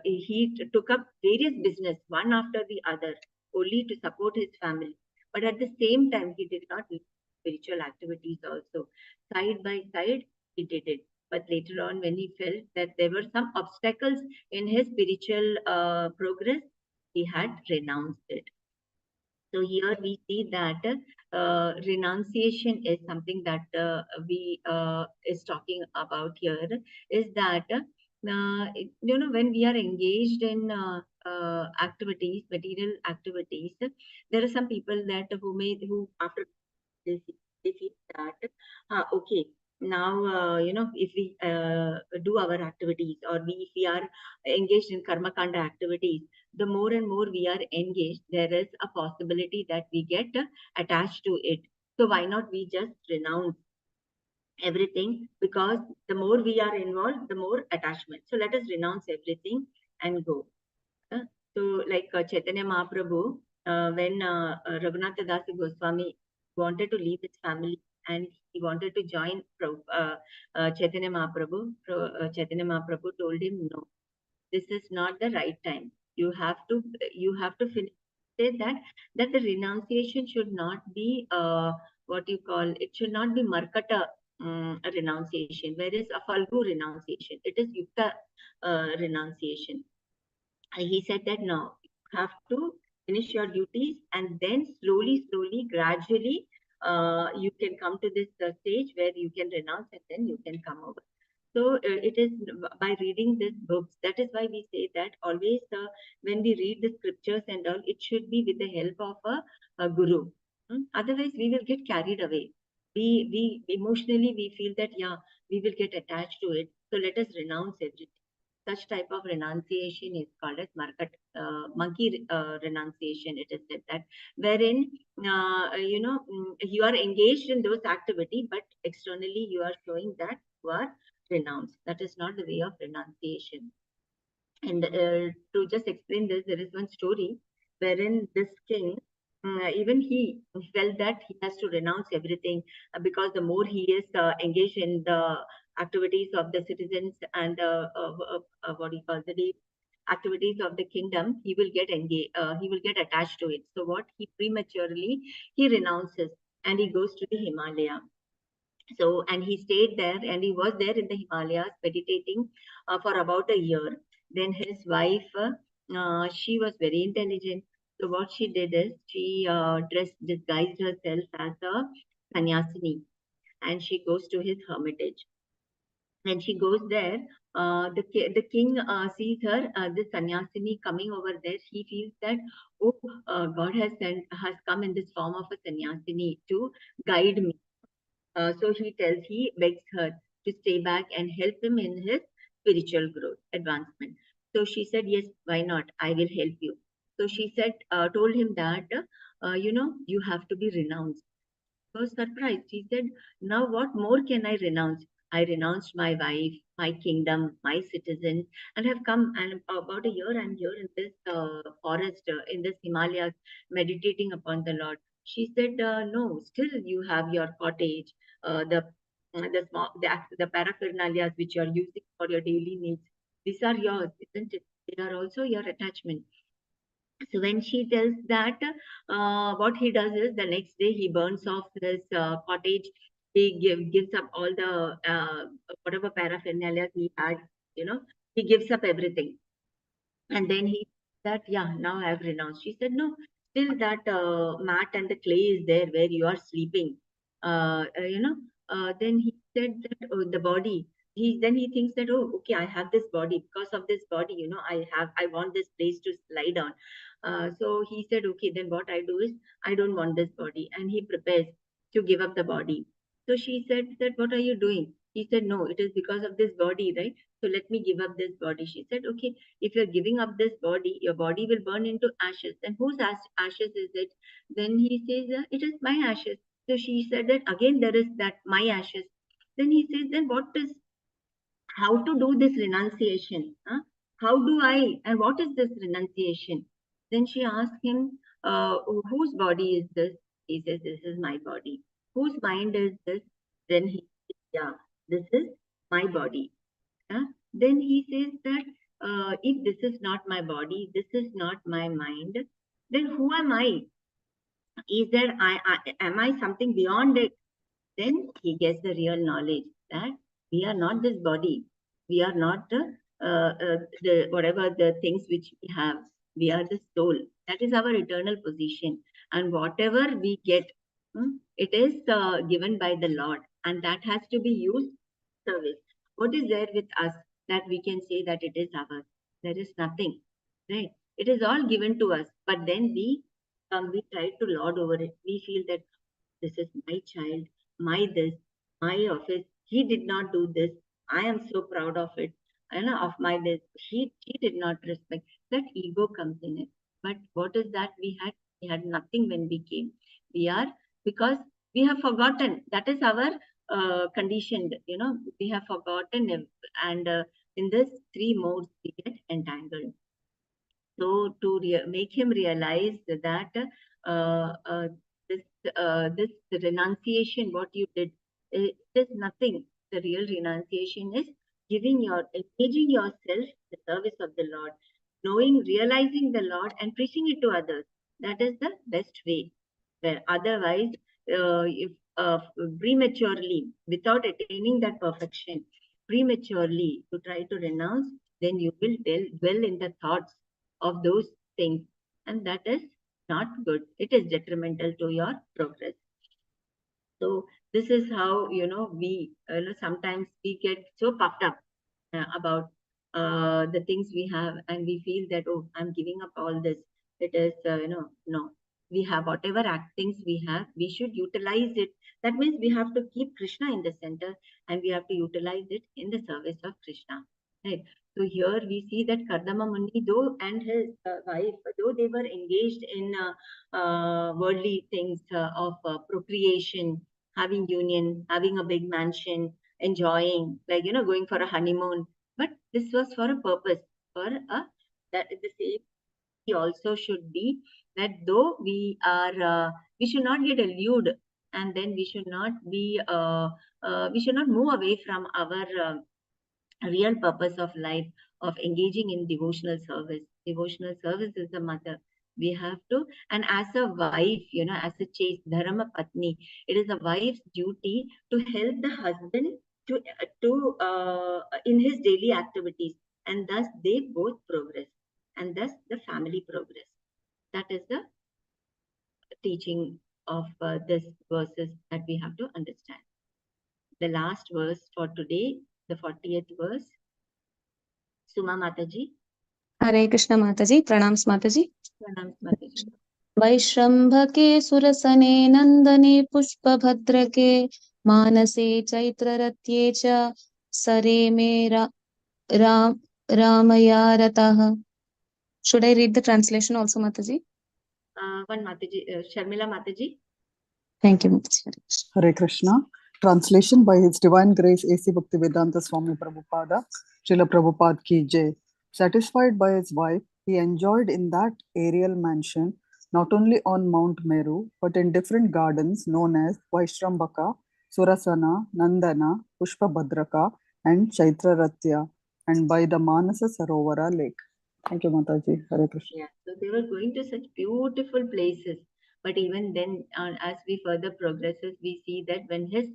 A: he took up various business, one after the other, only to support his family. But at the same time, he did not leave spiritual activities also. Side by side, he did it. But later on, when he felt that there were some obstacles in his spiritual progress, he had renounced it. So here we see that renunciation is something that we is talking about here. Is that when we are engaged in activities, material activities, there are some people that who after they feel that okay, now if we do our activities, or if we are engaged in karma kanda activities, the more and more we are engaged, there is a possibility that we get attached to it. So why not we just renounce everything? Because the more we are involved, the more attachment. So let us renounce everything and go. So like Chaitanya Mahaprabhu, when Raghunatha Das Goswami wanted to leave his family and he wanted to join Chaitanya Mahaprabhu, Chaitanya Mahaprabhu told him, no, this is not the right time. You have to finish. Say that the renunciation should not be what you call, it should not be markata renunciation, whereas a falgu renunciation, it is yukta renunciation. He said that no, you have to finish your duties, and then slowly, gradually, you can come to this stage where you can renounce, and then you can come over. So it is by reading these books. That is why we say that always when we read the scriptures and all, it should be with the help of a guru. Otherwise, we will get carried away. We emotionally we feel that we will get attached to it. So let us renounce everything. Such type of renunciation is called as monkey renunciation. It is said that, wherein you are engaged in those activity, but externally you are showing that you are renounced. That is not the way of renunciation. And to just explain this, there is one story wherein this king, even he felt that he has to renounce everything, because the more he is engaged in the activities of the citizens and what do you call the activities of the kingdom, he will get engaged, he will get attached to it. So what he prematurely he renounces and he goes to the Himalaya. So, and he stayed there, and he was there in the Himalayas meditating for about a year. Then his wife, she was very intelligent. So what she did is she disguised herself as a sannyasini, and she goes to his hermitage. When she goes there, the king sees her, the sannyasini coming over there. He feels that, oh, God has come in this form of a sannyasini to guide me. So he begs her to stay back and help him in his spiritual growth, advancement. So she said, yes, why not? I will help you. So she said, told him that, you have to be renounced. He was surprised. He said, now what more can I renounce? I renounced my wife, my kingdom, my citizens, and have come, and about a year I'm here in this forest, in this Himalayas, meditating upon the Lord. She said, no, still you have your cottage, the paraphernalias which you are using for your daily needs. These are yours, isn't it? They are also your attachment. So when she tells that, what he does is the next day he burns off his cottage. He gives up all the whatever paraphernalia he had, he gives up everything. And then he said, yeah, now I have renounced. She said, no, still that mat and the clay is there where you are sleeping. Then he said that, oh, the body. Then he thinks that, oh, okay, I have this body. Because of this body, I want this place to lie down. So he said, okay, then what I do is I don't want this body. And he prepares to give up the body. So she said that, what are you doing? He said, no, it is because of this body, right? So let me give up this body. She said, okay, if you're giving up this body, your body will burn into ashes. And whose ashes is it? Then he says, it is my ashes. So she said that again there is that my ashes. Then he says, then how to do this renunciation? Huh? How do I, and what is this renunciation? Then she asked him, whose body is this? He says, this is my body. Whose mind is this? Then he says, yeah, this is my body. Then he says that, if this is not my body, this is not my mind, then who am I? Is there, am I something beyond it? Then he gets the real knowledge that We are not this body. We are not the whatever the things which we have. We are the soul. That is our eternal position. And whatever we get, it is given by the Lord, and that has to be used service. What is there with us that we can say that it is ours? There is nothing, right? It is all given to us, but then we try to lord over it. We feel that this is my child, my this, my office. He did not do this. I am so proud of it. I know of my this. He did not respect. That ego comes in it. But what is that we had? We had nothing when we came. We are, because we have forgotten. That is our conditioned. We have forgotten, and in this three modes we get entangled. So to make him realize that uh, uh, this this renunciation, what you did, it is nothing. The real renunciation is engaging yourself in the service of the Lord, realizing the Lord and preaching it to others. That is the best way. Where otherwise, if prematurely, without attaining that perfection, prematurely to try to renounce, then you will dwell in the thoughts of those things, and that is not good. It is detrimental to your progress. So this is how we sometimes we get so puffed up about the things we have, and we feel that, oh, I'm giving up all this. It is no. We have whatever things we have, we should utilize it. That means we have to keep Krishna in the center, and we have to utilize it in the service of Krishna. Right. So here we see that Kardama Muni, though, and his wife, though they were engaged in worldly things of procreation, having union, having a big mansion, enjoying, like going for a honeymoon. But this was for a purpose, that the same we also should be, that though we are, we should not get allured, and then we should not move away from our real purpose of life, of engaging in devotional service. Devotional service is the mother. We have to, and as a wife, as a chaste dharma patni, it is a wife's duty to help the husband to in his daily activities, and thus they both progress, and thus the family progress. That is the teaching of this verses that we have to understand. The last verse for today, the 40th verse. Suma Mataji.
F: Hare Krishna Mataji, pranams Mataji.
A: Pranams Mataji.
F: वैश्रम्भके सुरसने नन्दने पुष्पभद्रके मानसे चैत्ररत्ये च सरे मे Ramaiah रतः. Should I read the translation also, Mataji?
A: One Mataji, Sharmila Mataji.
F: Thank you, Mataji.
B: Hare Krishna. Translation by His Divine Grace A.C. Bhaktivedanta Swami Prabhupada, Srila Prabhupada ki jai. Satisfied by his wife, he enjoyed in that aerial mansion not only on Mount Meru, but in different gardens known as Vaishrambaka, Surasana, Nandana, Pushpabhadraka, and Chaitraratya, and by the Manasa Sarovara lake. Thank you, Mataji. Hare Krishna.
A: Yeah, so they were going to such beautiful places. But even then, as we further progresses, we see that when his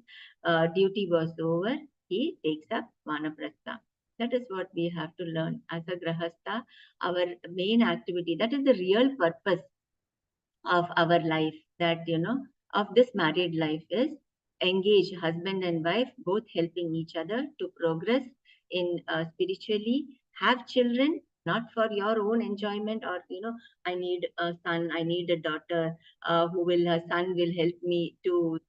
A: duty was over, he takes up Vanaprastha. That is what we have to learn. As a Grahastha, our main activity, that is the real purpose of our life, that, of this married life, is engage husband and wife, both helping each other to progress in spiritually, have children, not for your own enjoyment, or I need a son, I need a daughter a son will help me to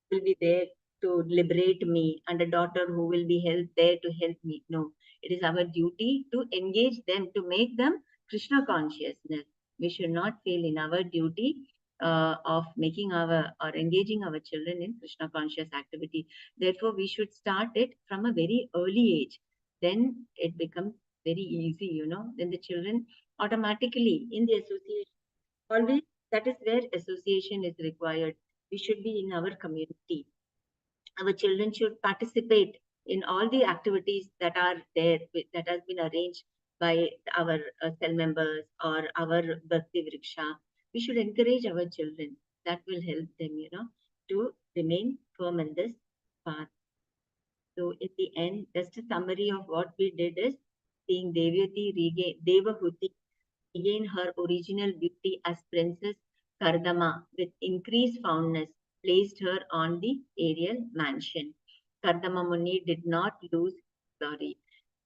A: will be there to liberate me, and a daughter who will be there to help me. No, it is our duty to engage them, to make them Krishna consciousness. We should not fail in our duty of making or engaging our children in Krishna conscious activity. Therefore, we should start it from a very early age. Then it becomes very easy, then the children automatically in the association, always that is where association is required. We should be in our community. Our children should participate in all the activities that are there, that has been arranged by our cell members or our Bhakti Vriksha. We should encourage our children. That will help them, to remain firm in this path. So in the end, just a summary of what we did is seeing Devahuti regain her original beauty as Princess Kardama with increased fondness, placed her on the aerial mansion. Kardama Muni did not lose glory.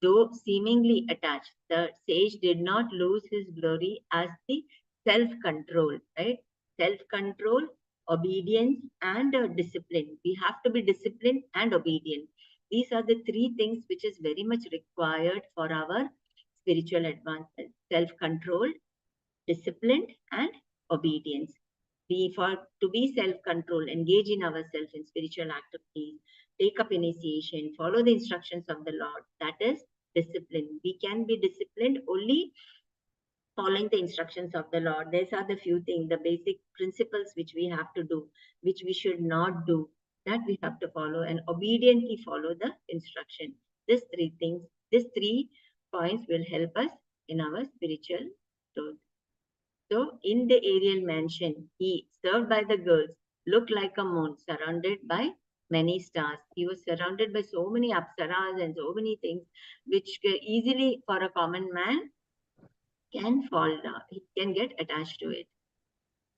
A: Though seemingly attached, the sage did not lose his glory as the self-control, right? Self-control, obedience, and discipline. We have to be disciplined and obedient. These are the three things which is very much required for our spiritual advancement: self-control, discipline, and obedience. To be self-control, engage in ourselves in spiritual activities, take up initiation, follow the instructions of the Lord. That is discipline. We can be disciplined only following the instructions of the Lord. These are the few things, the basic principles which we have to do, which we should not do, that we have to follow and obediently follow the instruction. These three things, these 3 points will help us in our spiritual growth. So in the aerial mansion, he, served by the girls, looked like a moon surrounded by many stars. He was surrounded by so many apsaras and so many things which easily for a common man can fall down. He can get attached to it.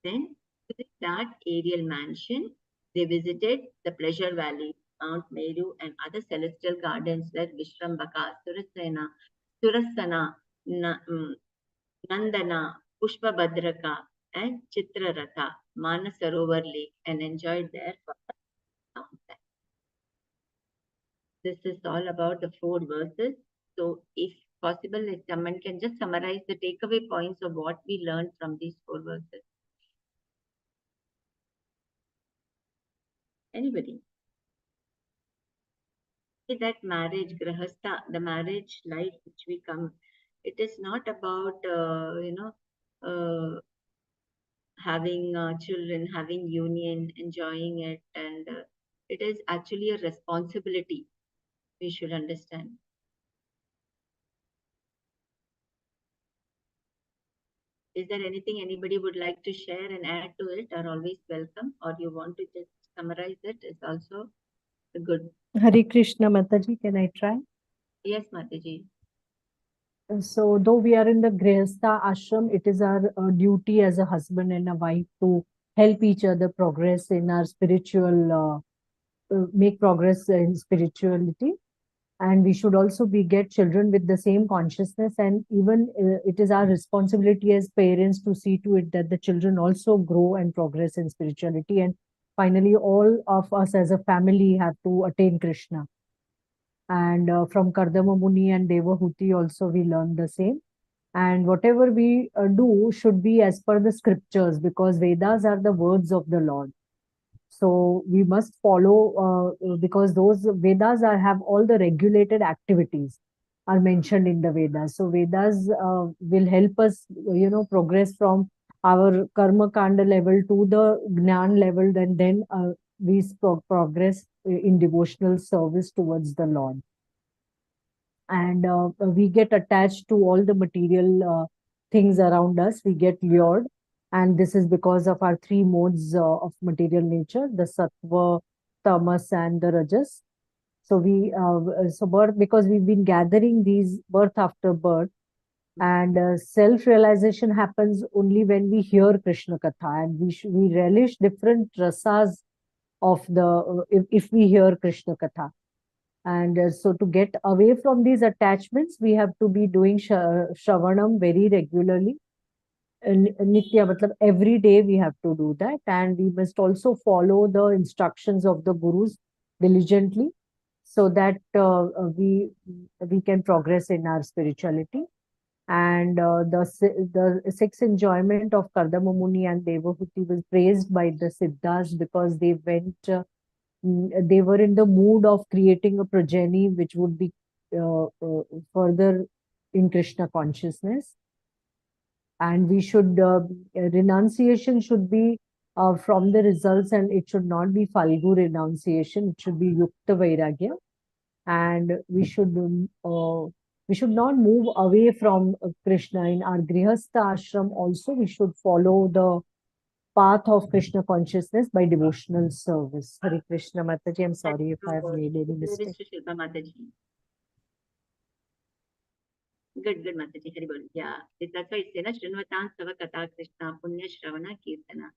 A: Then to that aerial mansion, they visited the pleasure valley, Mount Meru, and other celestial gardens like Vishrambaka, Surasana, Nandana, Pushpabhadraka, and Chitraratha, Manasarovar Lake, and enjoyed there for a long time. This is all about the 4 verses. So if possible, if someone can just summarize the takeaway points of what we learned from these 4 verses. Anybody? That marriage, grahastha, the marriage life which we come, it is not about, having children, having union, enjoying it, and it is actually a responsibility. We should understand. Is there anything anybody would like to share and add to it? Are always welcome, or you want to just summarize it? Is also good.
D: Hare Krishna, Mataji, can I try?
A: Yes, Mataji.
D: So though we are in the Grihastha ashram, it is our duty as a husband and a wife to help each other progress in our spiritual, make progress in spirituality. And we should also get children with the same consciousness. And even it is our responsibility as parents to see to it that the children also grow and progress in spirituality. And finally, all of us as a family have to attain Krishna. And from Kardama Muni and Devahuti also we learn the same. And whatever we do should be as per the scriptures, because Vedas are the words of the Lord. So we must follow, because those Vedas have all the regulated activities are mentioned in the Vedas. So Vedas will help us, progress from our karma kanda level to the Gnan level, and then we progress in devotional service towards the Lord. And we get attached to all the material things around us. We get lured. And this is because of our 3 modes of material nature, the sattva, tamas, and the rajas. So because we've been gathering these birth after birth, and self-realization happens only when we hear Krishna Katha, and we relish different rasas of if we hear Krishna Katha. And so to get away from these attachments, we have to be doing Shravanam very regularly. Nitya, matlab every day we have to do that. And we must also follow the instructions of the gurus diligently, so that we can progress in our spirituality. And the 6 enjoyment of Kardama Muni and Devahuti was praised by the Siddhas, because they went they were in the mood of creating a progeny which would be further in Krishna consciousness. And we should, renunciation should be from the results, and it should not be Falgu renunciation, it should be Yukta Vairagya. And we should not move away from Krishna. In our Grihastha ashram also, we should follow the path of Krishna consciousness by devotional service. Hare Krishna Mataji, I'm sorry if I have made any mistake.
A: Shilpa Mataji. Good, Mataji. Hari bol. Yeah, that's why it's saying, Shrinvatan Sava Katha Krishna Punya Shravana Kirtana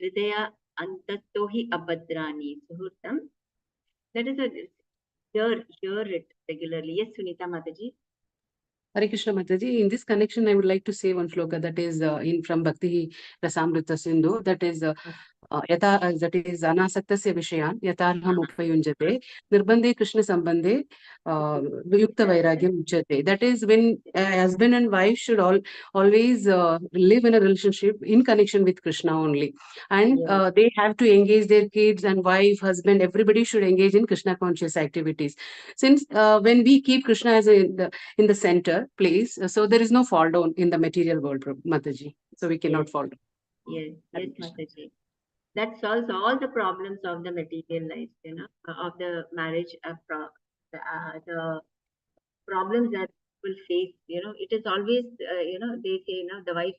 A: Hridaya Antatohi Abhadrani Suhurtam. That is a hear it regularly. Yes, Sunita Mataji.
K: Hare Krishna Mataji. In this connection, I would like to say one shloka that is in from Bhakti Rasamrita Sindhu. That is that is anasaktasya vishayan yatarham upayunjate nirbandhe Krishna sambandhe yukta vairagyam uchate. That is when husband and wife should always live in a relationship in connection with Krishna only, and they have to engage their kids and wife, husband, everybody should engage in Krishna conscious activities. Since when we keep Krishna as in the center place, so there is no fall down in the material world, Mataji. So we cannot fall down.
A: Yes, Mataji. That solves all the problems of the material life, of the marriage, the problems that people face. It is always, they say, the wife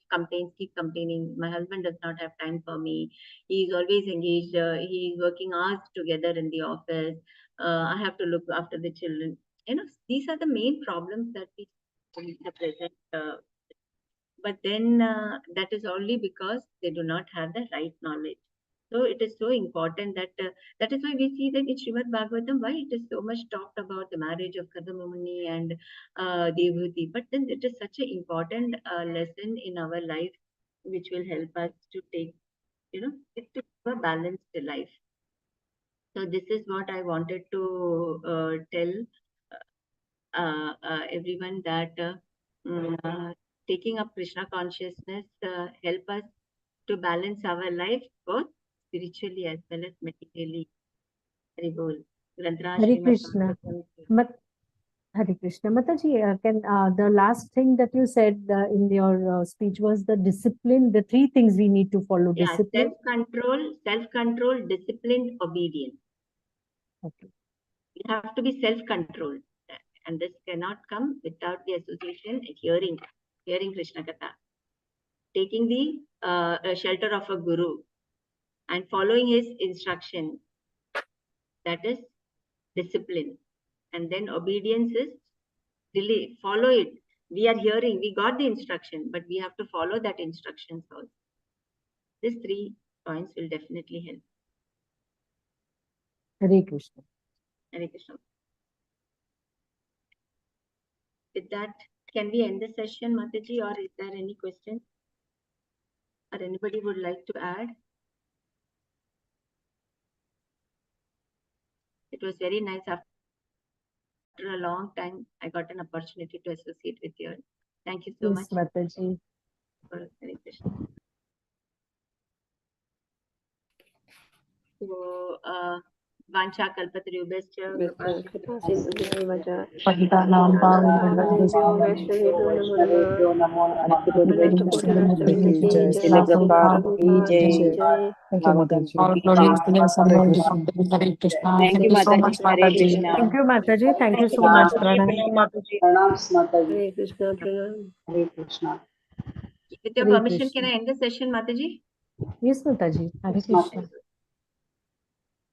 A: keep complaining. My husband does not have time for me. He is always engaged. He is working hours together in the office. I have to look after the children. These are the main problems that we see in the present. But then that is only because they do not have the right knowledge. So it is so important that is why we see that in Shrimad Bhagavatam, why it is so much talked about the marriage of Kardama Muni and Devhuti. But then it is such an important lesson in our life, which will help us to take, it to a balanced life. So this is what I wanted to tell everyone, that taking up Krishna consciousness help us to balance our life both spiritually as well as materially. Hare Bol.
D: Hare Krishna. Hare Krishna. Mataji, can the last thing that you said in your speech was the discipline, the three things we need to follow.
A: Yeah,
D: Discipline.
A: self-control, discipline, obedience.
D: Okay.
A: You have to be self-controlled. And this cannot come without the association, hearing Krishna Katha, taking the shelter of a guru, and following his instruction. That is discipline. And then obedience is follow it. We are hearing, we got the instruction, but we have to follow that instruction also. These 3 points will definitely help.
D: Hare Krishna.
A: Hare Krishna. With that, can we end the session, Mataji, or is there any question? Or anybody would like to add? It was very nice. After a long time, I got an opportunity to associate with you. Thank you so much.
D: Mataji.
A: Hare Krishna. So, Vancha Kalpatarubhascha
E: Thank you, Mataji. Hare Krishna.
D: Thank you, Mataji. Thank you so much.
C: Hare Krishna, Pranam.
E: Hare Krishna.
A: With your permission, can I end the session, Mataji?
D: Yes, Mataji. Hare Krishna.